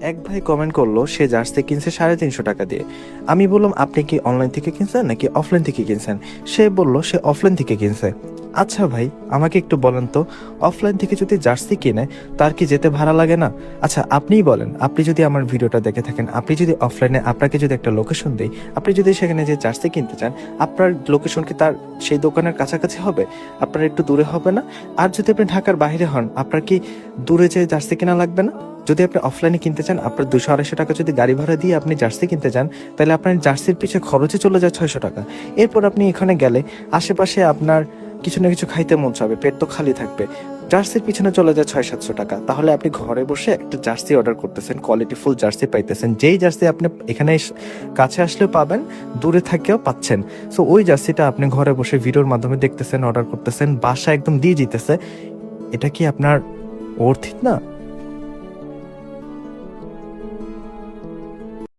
এক ভাই কমেন্ট করলো সে জার্সি কিনছে 350 টাকা দিয়ে। আমি বললাম আপনি কি অনলাইন থেকে কিনছেন নাকি অফলাইন থেকে কিনছেন? সে বলল সে অফলাইন থেকে কিনছে। আচ্ছা ভাই, আমাকে একটু বলেন তো, অফলাইন থেকে যদি জার্সি কিনে তার কি যেতে ভাড়া লাগে না? আচ্ছা আপনিই বলেন, আপনি যদি আমার ভিডিওটা দেখে থাকেন, আপনি যদি অফলাইনে আপনাকে যদি একটা লোকেশন দেই, আপনি যদি সেখানে যে জার্সি কিনতে চান, আপনার লোকেশন কি তার সেই দোকানের কাছাকাছি হবে? আপনার একটু দূরে হবে না? আর যদি আপনি ঢাকার বাইরে হন, আপনার কি দূরে যেয়ে জার্সি কেনা লাগবে না? যদি আপনি অফলাইনে কিনতে চান, আপনার 200-250 টাকা যদি গাড়ি ভাড়া দিয়ে আপনি জার্সি কিনতে চান, তাহলে আপনার জার্সির পিছে খরচে চলে যায় 600 টাকা। এরপর আপনি এখানে গেলে আশেপাশে আপনার কিছু না কিছু খাইতে মন চাবে, পেট তো খালি থাকবে, জার্সির পিছনে চলে যায় 600-700 টাকা। তাহলে আপনি ঘরে বসে একটা জার্সি অর্ডার করতেছেন, কোয়ালিটিফুল জার্সি পাইতেছেন, যেই জার্সি আপনি এখানে কাছে আসলেও পাবেন, দূরে থাকেও পাচ্ছেন। সো ওই জার্সিটা আপনি ঘরে বসে ভিডিওর মাধ্যমে দেখতেছেন, অর্ডার করতেছেন, বাসা একদম দিয়ে যেতেছে। এটা কি আপনার অর্থিত না?